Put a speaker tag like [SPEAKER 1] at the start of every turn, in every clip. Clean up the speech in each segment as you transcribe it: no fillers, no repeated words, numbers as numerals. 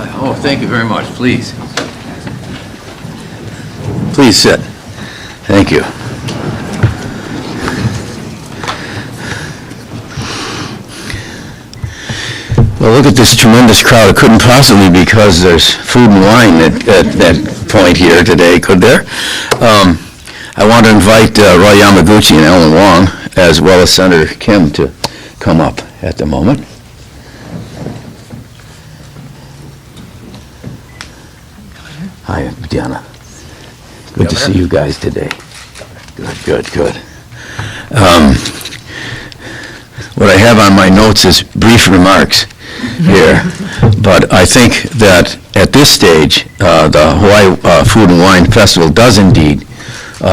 [SPEAKER 1] Oh, thank you very much. Please. Please sit. Thank you. Well, look at this tremendous crowd. It couldn't possibly be because there's food and wine at that point here today, could there? I want to invite Roy Yamaguchi and Ellen Wong, as well as Senator Kim, to come up at the moment. Hi, Donna. Good to see you guys today. Good. What I have on my notes is brief remarks here, but I think that at this stage, the Hawaii Food and Wine Festival does indeed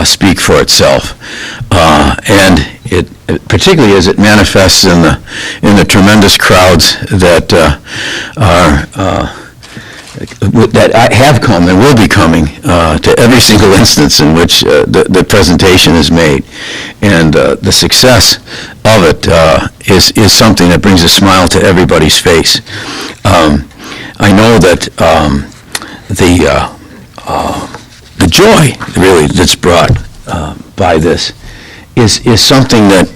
[SPEAKER 1] speak for itself, and it particularly as it manifests in the tremendous crowds that that have come and will be coming to every single instance in which the presentation is made, and the success of it is something that brings a smile to everybody's face. I know that the joy really that's brought by this is something that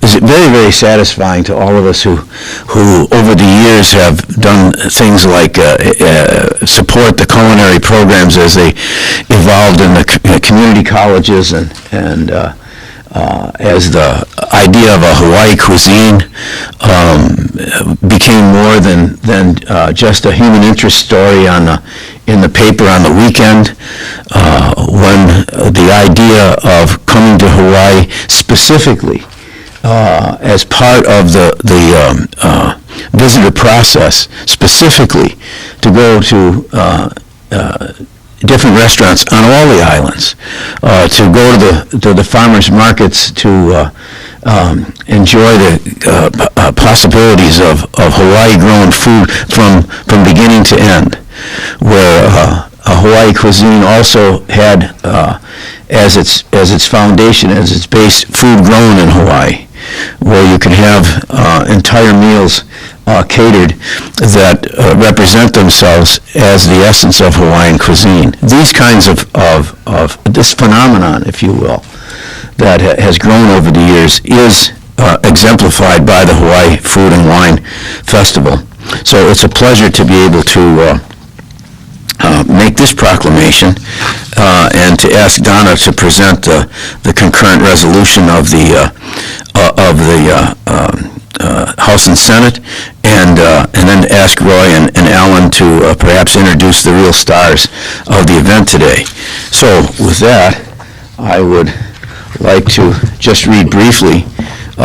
[SPEAKER 1] is very, very satisfying to all of us who over the years have done things like support the culinary programs as they evolved in the community colleges, and as the idea of a Hawaii cuisine became more than just a human interest story in the paper on the weekend, when the idea of coming to Hawaii specifically as part of the visitor process, specifically to go to different restaurants on all the islands, to go to the farmers markets, to enjoy the possibilities of Hawaii-grown food from beginning to end, where Hawaii cuisine also had as its foundation, as its base, food grown in Hawaii, where you can have entire meals catered that represent themselves as the essence of Hawaiian cuisine. These kinds of this phenomenon, if you will, that has grown over the years is exemplified by the Hawaii Food and Wine Festival. So it's a pleasure to be able to make this proclamation and to ask Donna to present the concurrent resolution of the House and Senate, and then ask Roy and Alan to perhaps introduce the real stars of the event today. So with that, I would like to just read briefly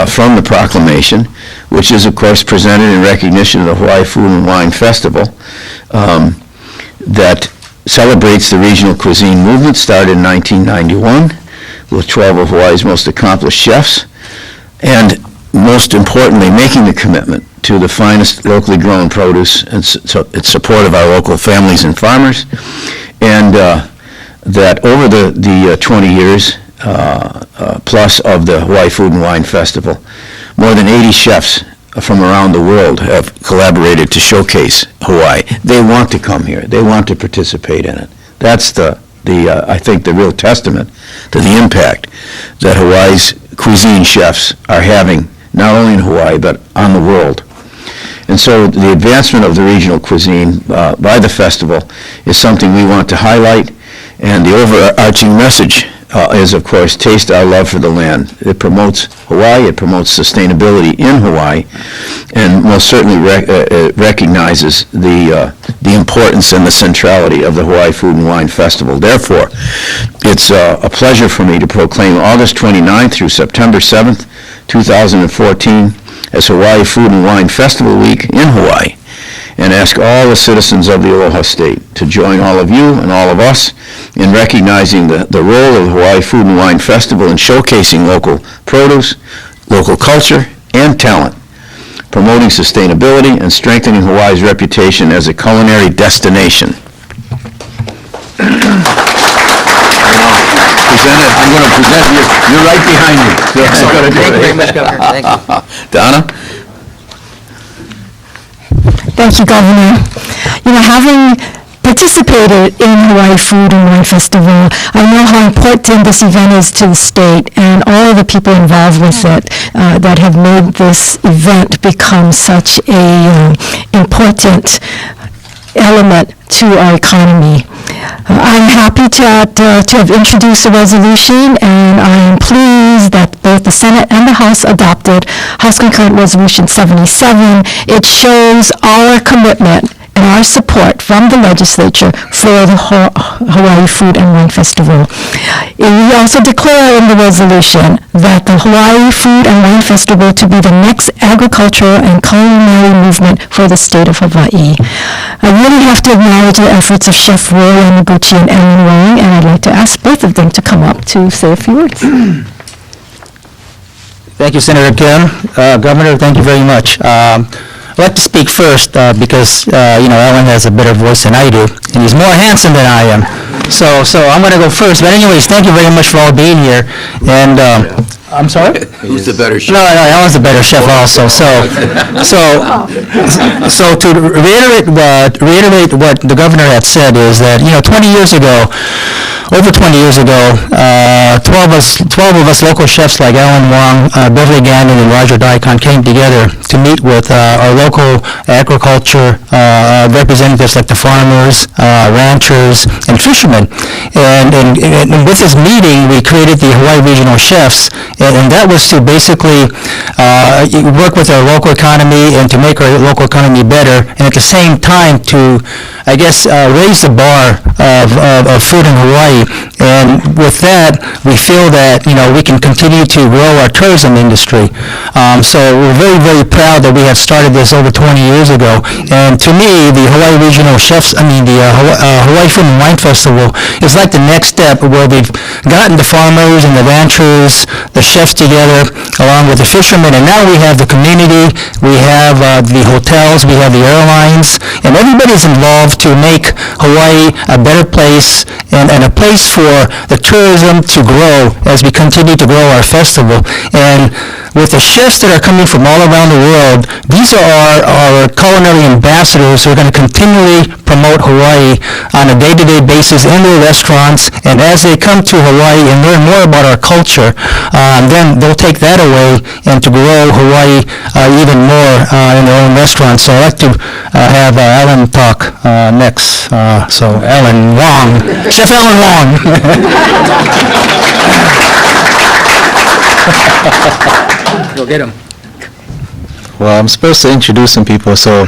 [SPEAKER 1] from the proclamation, which is of course presented in recognition of the Hawaii Food and Wine Festival, that celebrates the regional cuisine movement started in 1991 with 12 of Hawaii's most accomplished chefs, and most importantly, making the commitment to the finest locally grown produce and its support of our local families and farmers, and that over the 20 years plus of the Hawaii Food and Wine Festival, more than 80 chefs from around the world have collaborated to showcase Hawaii. They want to come here. They want to participate in it. That's I think the real testament to the impact that Hawaii's cuisine chefs are having, not only in Hawaii, but on the world. And so the advancement of the regional cuisine by the festival is something we want to highlight, and the overarching message is, of course, taste our love for the land. It promotes Hawaii, it promotes sustainability in Hawaii, and most certainly recognizes the importance and the centrality of the Hawaii Food and Wine Festival. Therefore, it's a pleasure for me to proclaim August 29th through September 7th, 2014 as Hawaii Food and Wine Festival Week in Hawaii, and ask all the citizens of the Aloha State to join all of you and all of us in recognizing the role of the Hawaii Food and Wine Festival in showcasing local produce, local culture, and talent, promoting sustainability and strengthening Hawaii's reputation as a culinary destination. I'm going to present you. You're right behind me.
[SPEAKER 2] Thank you very much, Governor. Thank you.
[SPEAKER 1] Donna?
[SPEAKER 2] Thank you, Governor. Having participated in Hawaii Food and Wine Festival, I know how important this event is to the state and all of the people involved with it that have made this event become such a important element to our economy. I'm happy to have introduced the resolution, and I am pleased that both the Senate and the House adopted House Concurrent Resolution 77. It shows our commitment and our support from the legislature for the Hawaii Food and Wine Festival. We also declare in the resolution that the Hawaii Food and Wine Festival to be the next agricultural and culinary movement for the state of Hawaii. I really have to acknowledge the efforts of Chef Yamaguchi and Ellen Wong, and I'd like to ask both of them to come up to say a few words.
[SPEAKER 3] Thank you, Senator Kim. Governor, thank you very much. I'd like to speak first because, Alan has a better voice than I do, and he's more handsome than I am. So I'm going to go first. But anyways, thank you very much for all being here. And I'm sorry?
[SPEAKER 1] Who's the better chef?
[SPEAKER 3] No, Alan's the better chef also. So to reiterate what the governor had said is that, 20 years ago, over 20 years ago, 12 of us local chefs like Alan Wong, Beverly Gannon, and Roger Daikon came together to meet with our local agriculture representatives like the farmers, ranchers, and fishermen. And with this meeting, we created the Hawaii Regional Chefs, and that was to basically work with our local economy and to make our local economy better, and at the same time to, raise the bar of food in Hawaii. And with that, we feel that, we can continue to grow our tourism industry. So we're very, very proud that we have started this over 20 years ago. And to me, the Hawaii Regional Chefs, the Hawaii Food and Wine Festival is like the next step where we've gotten the farmers and the ranchers, the chefs together, along with the fishermen, and now we have the community, we have the hotels, we have the airlines, and everybody's involved to make Hawaii a better place and a place for the tourism to grow as we continue to grow our festival. And with the chefs that are coming from all around the world, these are our culinary ambassadors who are going to continually promote Hawaii on a day-to-day basis in their restaurants. And as they come to Hawaii and learn more about our culture, then they'll take that away and to grow Hawaii even more in their own restaurants. So I'd like to have Alan talk next. So Alan Wong, Chef Alan Wong. Go get him.
[SPEAKER 4] Well, I'm supposed to introduce some people. So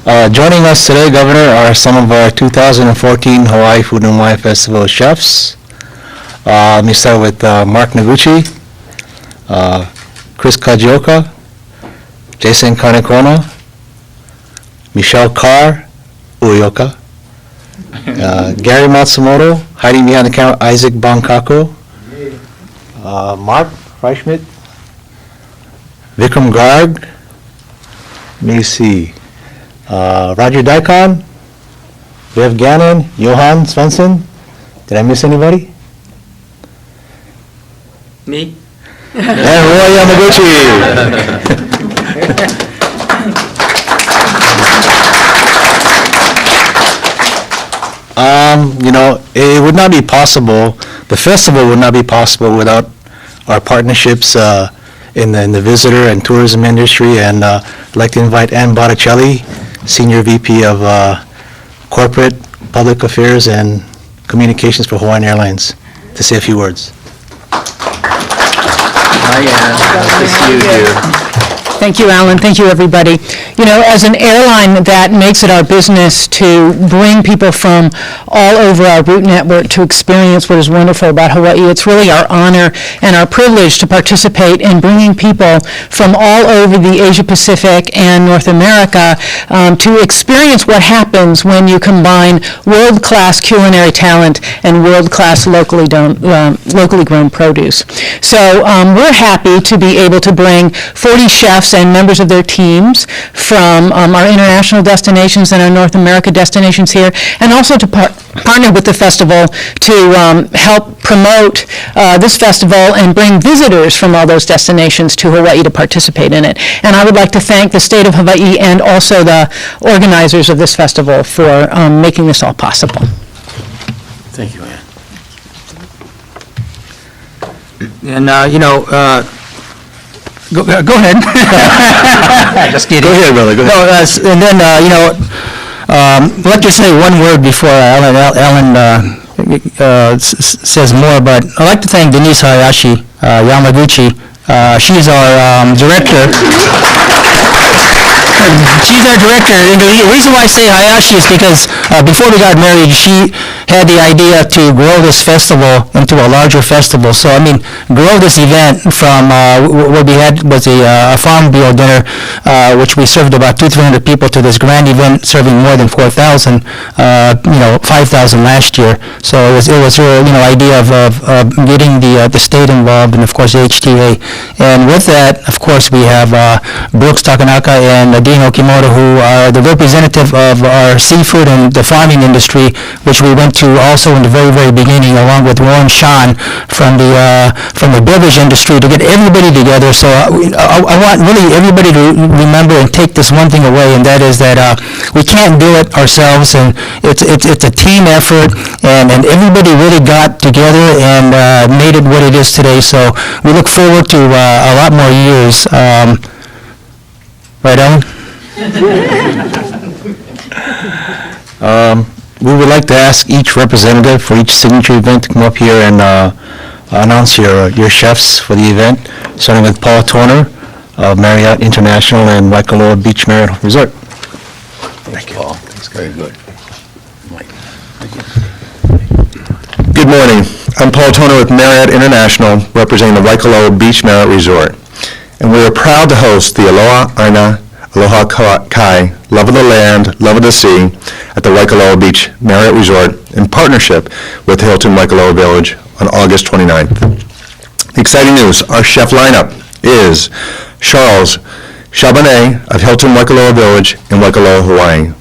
[SPEAKER 4] joining us today, Governor, are some of our 2014 Hawaii Food and Wine Festival chefs. Let me start with Mark Noguchi, Chris Kajioka, Jason Kanekona, Michelle Carr, Uyoka, Gary Matsumoto, hiding behind the camera, Isaac Bankako, Mark Freischmidt, Vikram Garg, let me see, Roger Daikon, Bev Gannon, Johan Svensson. Did I miss anybody?
[SPEAKER 3] Me?
[SPEAKER 4] And Roy Yamaguchi. It would not be possible, the festival would not be possible without our partnerships in the visitor and tourism industry, and I'd like to invite Ann Botticelli, Senior VP of Corporate Public Affairs and Communications for Hawaiian Airlines, to say a few words.
[SPEAKER 1] Hi, Ann. Nice to see you, dear.
[SPEAKER 5] Thank you, Alan. Thank you, everybody. As an airline that makes it our business to bring people from all over our route network to experience what is wonderful about Hawaii, it's really our honor and our privilege to participate in bringing people from all over the Asia Pacific and North America to experience what happens when you combine world-class culinary talent and world-class locally grown produce. So we're happy to be able to bring 40 chefs chefs and members of their teams from our international destinations and our North America destinations here, and also to partner with the festival to help promote this festival and bring visitors from all those destinations to Hawaii to participate in it. And I would like to thank the state of Hawaii and also the organizers of this festival for making this all possible.
[SPEAKER 1] Thank you, Ann.
[SPEAKER 3] And, go ahead. Just kidding.
[SPEAKER 1] Go ahead, brother, go ahead.
[SPEAKER 3] No, and then, I'd like to say one word before Ellen says more, but I'd like to thank Denise Hayashi, Yamaguchi. She's our director. She's our director, and the reason why I say Hayashi is because before we got married, she had the idea to grow this festival into a larger festival. So, grow this event from what we had was a farm bill dinner, which we served about 200-300 people, to this grand event serving more than 4,000, 5,000 last year. So it was her, idea of getting the state involved, and of course the HTA. And with that, of course, we have Brooks Takanaka and Dean Okimoto, who are the representative of our seafood and the farming industry, which we went to also in the very, very beginning, along with Warren Sean from the beverage industry, to get everybody together. So I want really everybody to remember and take this one thing away, and that is that we can't do it ourselves, and it's a team effort, and everybody really got together and made it what it is today. So we look forward to a lot more years. Right, Ellen?
[SPEAKER 4] We would like to ask each representative for each signature event to come up here and announce your chefs for the event, starting with Paul Toner of Marriott International and Waikoloa Beach Marriott Resort.
[SPEAKER 1] Thank you, Paul. That's very good. Mike.
[SPEAKER 6] Good morning. I'm Paul Toner with Marriott International, representing the Waikoloa Beach Marriott Resort. And we are proud to host the Aloha Aina, Aloha Kai, Love of the Land, Love of the Sea at the Waikoloa Beach Marriott Resort in partnership with Hilton Waikoloa Village on August 29th. The exciting news, our chef lineup is Charles Chabonet of Hilton Waikoloa Village in Waikoloa, Hawaii.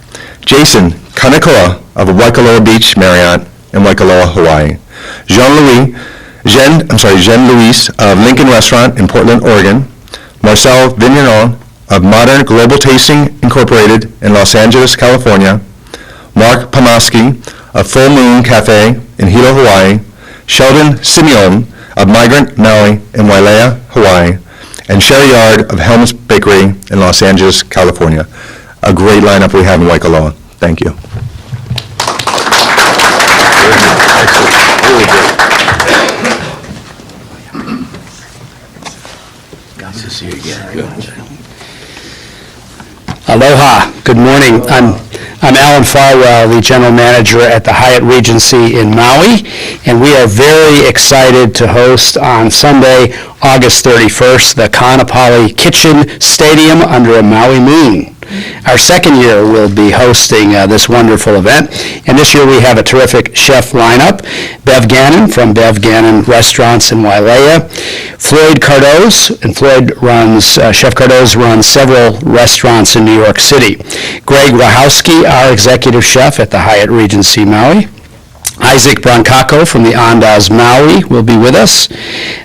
[SPEAKER 6] Jason Kanekoa of Waikoloa Beach Marriott in Waikoloa, Hawaii. Jean Louis of Lincoln Restaurant in Portland, Oregon. Marcel Vigneron of Modern Global Tasting Incorporated in Los Angeles, California. Mark Pomaski of Full Moon Cafe in Hilo, Hawaii. Sheldon Simeon of Migrant Maui in Wailea, Hawaii. And Sherry Yard of Helms Bakery in Los Angeles, California. A great lineup we have in Waikoloa. Thank you.
[SPEAKER 1] Nice to see you again. Good.
[SPEAKER 7] Aloha. Good morning. I'm Alan Farwell, the General Manager at the Hyatt Regency in Maui, and we are very excited to host on Sunday, August 31st, the Kaanapali Kitchen Stadium under a Maui moon. Our second year we'll be hosting this wonderful event, and this year we have a terrific chef lineup. Bev Gannon from Bev Gannon Restaurants in Wailea. Floyd Cardoz, and Chef Cardoz runs several restaurants in New York City. Greg Wachowski, our executive chef at the Hyatt Regency Maui. Isaac Brancaco from the Andaz Maui will be with us.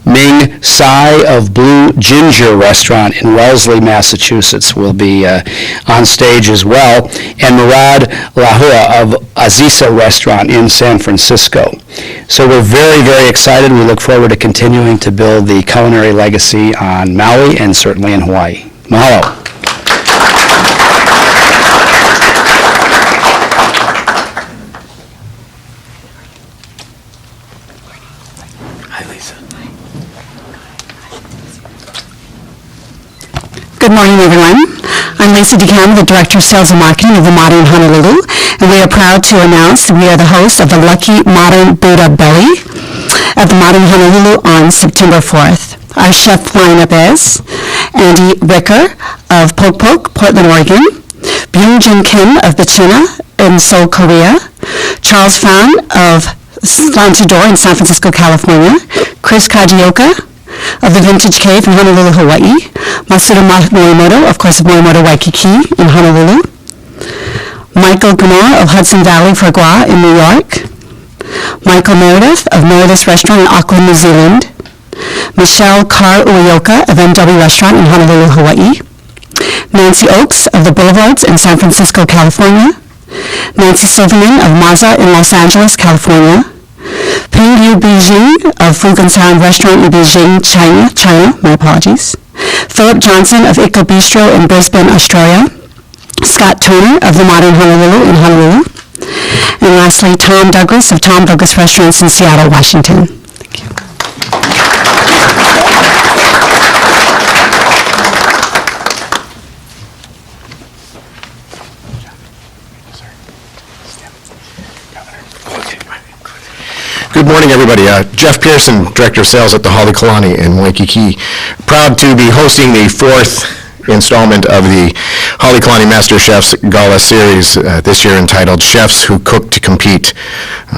[SPEAKER 7] Ming Tsai of Blue Ginger Restaurant in Wellesley, Massachusetts will be on stage as well. And Murad Lahua of Aziza Restaurant in San Francisco. So we're very, very excited. We look forward to continuing to build the culinary legacy on Maui and certainly in Hawaii. Mahalo.
[SPEAKER 8] Good morning, everyone. I'm Lisa DeCam, the Director of Sales and Marketing of the Modern Honolulu, and we are proud to announce that we are the hosts of the Lucky Modern Buddha Belly at the Modern Honolulu on September 4th. Our chef lineup is Andy Wicker of Poke Poke, Portland, Oregon, Byung-Jin Kim of Bichina in Seoul, Korea, Charles Fan of Slantador in San Francisco, California, Chris Kajioka of the Vintage Cave in Honolulu, Hawaii. Masuda Morimoto, of course, of Morimoto Waikiki in Honolulu. Michael Gomor of Hudson Valley Foie in New York. Michael Meredith of Meredith's Restaurant in Auckland, New Zealand. Michelle Carr Ueoka of MW Restaurant in Honolulu, Hawaii. Nancy Oakes of the Boulevards in San Francisco, California. Nancy Silverman of Maza in Los Angeles, California. Ping Yu Beijing of Fugan Sound Restaurant in Beijing, China, my apologies. Philip Johnson of Iko Bistro in Brisbane, Australia. Scott Turner of the Modern Honolulu in Honolulu. And lastly, Tom Douglas of Tom Douglas Restaurants in Seattle, Washington. Thank you.
[SPEAKER 6] Good morning, everybody. Jeff Pearson, Director of Sales at the Hale Kulani in Waikiki. Proud to be hosting the fourth installment of the Hale Kulani Master Chefs Gala Series this year, entitled Chefs Who Cook to Compete,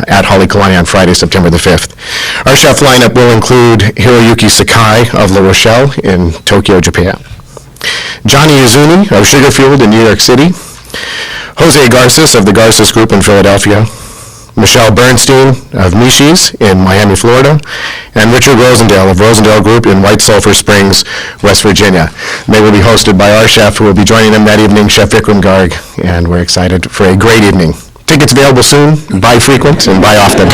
[SPEAKER 6] at Hale Kulani on Friday, September the 5th. Our chef lineup will include Hiroyuki Sakai of La Rochelle in Tokyo, Japan. Johnny Izumi of Sugarfield in New York City. Jose Garces of the Garces Group in Philadelphia. Michelle Bernstein of Mishi's in Miami, Florida, and Richard Rosendale of Rosendale Group in White Sulphur Springs, West Virginia. They will be hosted by our chef, who will be joining them that evening, Chef Vikram Garg, and we're excited for a great evening. Tickets available soon. Buy frequent and buy often.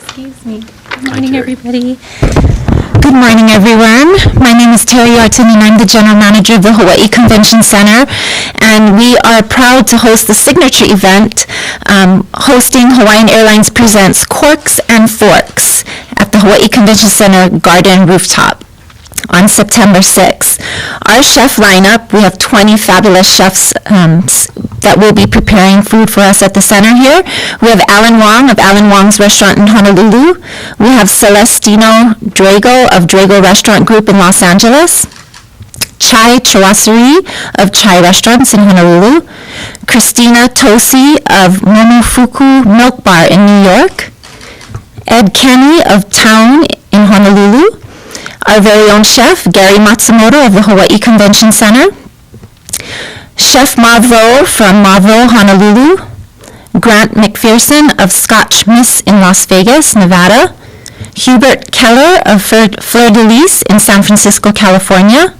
[SPEAKER 9] Excuse me. Good morning, everybody. Good morning, everyone. My name is Terry Artin, and I'm the General Manager of the Hawaii Convention Center, and we are proud to host the signature event, hosting Hawaiian Airlines Presents Corks and Forks at the Hawaii Convention Center Garden Rooftop on September 6th. Our chef lineup, we have 20 fabulous chefs that will be preparing food for us at the center here. We have Alan Wong of Alan Wong's Restaurant in Honolulu. We have Celestino Drago of Drago Restaurant Group in Los Angeles. Chai Chawasari of Chai Restaurants in Honolulu. Christina Tosi of Momofuku Milk Bar in New York. Ed Kenny of Town in Honolulu. Our very own chef, Gary Matsumoto of the Hawaii Convention Center. Chef Mavro from Mavro, Honolulu. Grant McPherson of Scotch Miss in Las Vegas, Nevada. Hubert Keller of Fleur de Lis in San Francisco, California.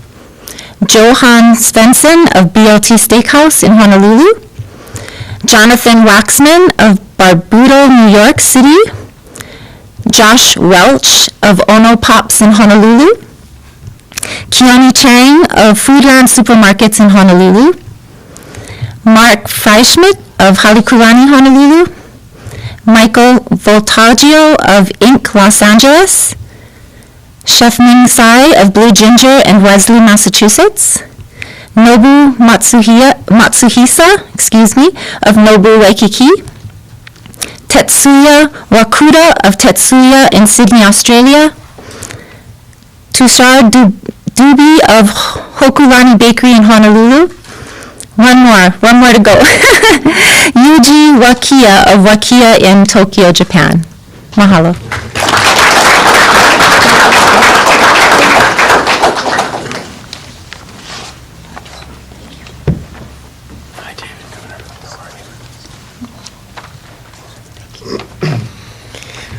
[SPEAKER 9] Johan Svensson of BLT Steakhouse in Honolulu. Jonathan Waxman of Barbudo, New York City. Josh Welch of Ono Pops in Honolulu. Keone Chang of Foodland Supermarkets in Honolulu. Mark Freischmidt of Hale Kulani, Honolulu. Michael Voltaggio of Inc. Los Angeles. Chef Ming Tsai of Blue Ginger and Wesley, Massachusetts. Nobu Matsuhisa, of Nobu Waikiki. Tetsuya Wakuda of Tetsuya in Sydney, Australia. Tushar Dubi of Hokulani Bakery in Honolulu. One more to go. Yuji Wakia of Wakia in Tokyo, Japan. Mahalo.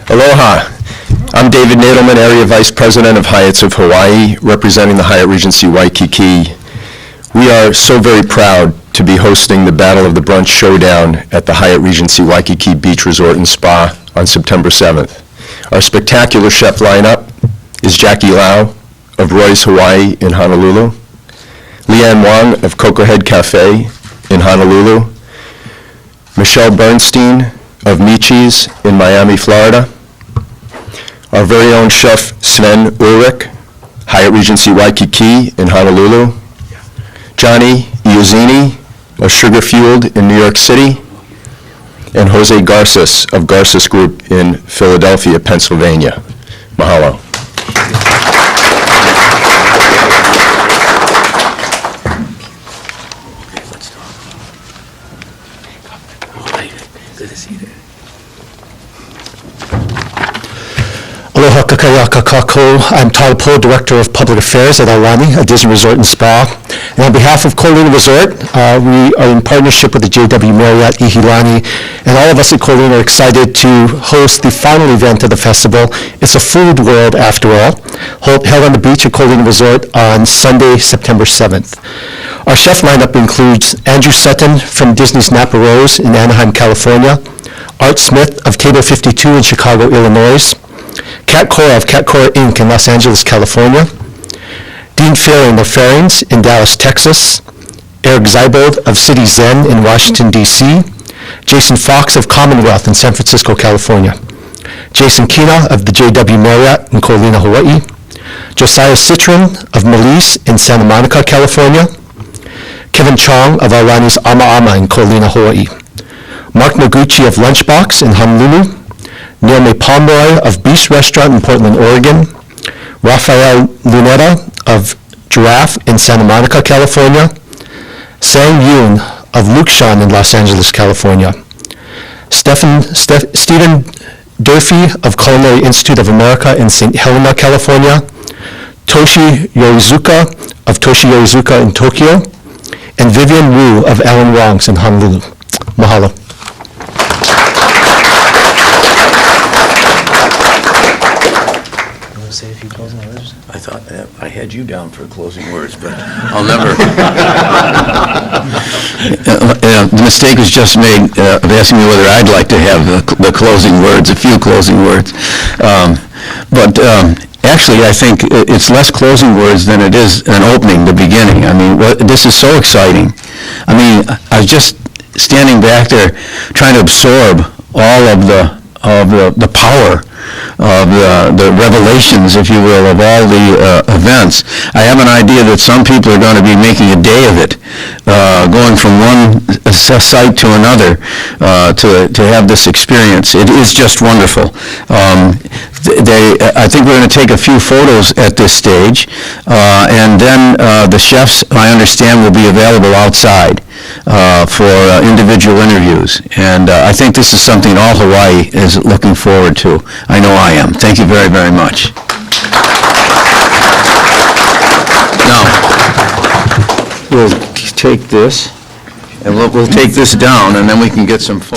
[SPEAKER 6] Aloha. I'm David Nadelman, Area Vice President of Hyatt's of Hawaii, representing the Hyatt Regency Waikiki. We are so very proud to be hosting the Battle of the Brunch Showdown at the Hyatt Regency Waikiki Beach Resort and Spa on September 7th. Our spectacular chef lineup is Jackie Lau of Roy's Hawaii in Honolulu, Leanne Wong of Cocoa Head Cafe in Honolulu, Michelle Bernstein of Michi's in Miami, Florida, our very own chef Sven Ulrich, Hyatt Regency Waikiki in Honolulu, Johnny Iuzzini of Sugar Fueled in New York City, and Jose Garces of Garces Group in Philadelphia, Pennsylvania. Mahalo.
[SPEAKER 4] Aloha kakayaka kako. I'm Todd Poe, Director of Public Affairs at Aulani, a Disney Resort and Spa. And on behalf of Kolina Resort, we are in partnership with the JW Marriott Ihilani, and all of us at Kolina are excited to host the final event of the festival. It's a food world, after all, held on the beach at Kolina Resort on Sunday, September 7th. Our chef lineup includes Andrew Sutton from Disney's Napa Rose in Anaheim, California, Art Smith of Table 52 in Chicago, Illinois, Kat Cora of Kat Cora Inc. in Los Angeles, California, Dean Faring of Fairings in Dallas, Texas, Eric Zeibold of City Zen in Washington, D.C., Jason Fox of Commonwealth in San Francisco, California, Jason Kina of the JW Marriott in Kolina, Hawaii, Josiah Citron of Melise in Santa Monica, California, Kevin Chong of Aulani's Ama Ama in Kolina, Hawaii, Mark Noguchi of Lunchbox in Honolulu, Naomi Pomeroy of Beast Restaurant in Portland, Oregon, Rafael Luneta of Giraffe in Santa Monica, California, Sang Yoon of Lukshan in Los Angeles, California, Stephen Durfee of Culinary Institute of America in St. Helena, California, Toshi Yorizuka of Toshi Yorizuka in Tokyo, and Vivian Wu of Alan Wong's in Honolulu. Mahalo. Say a few closing words?
[SPEAKER 1] I thought I had you down for closing words, but I'll never. The mistake was just made of asking me whether I'd like to have the closing words, a few closing words. But actually, I think it's less closing words than it is an opening, the beginning. I mean, this is so exciting. I mean, I was just standing back there trying to absorb all of the power of the revelations, if you will, of all the events. I have an idea that some people are going to be making a day of it, going from one site to another to have this experience. It is just wonderful. I think we're going to take a few photos at this stage, and then the chefs, I understand, will be available outside for individual interviews. And I think this is something all Hawaii is looking forward to. I know I am. Thank you very, very much. Now, we'll take this, and we'll take this down, and then we can get some photos.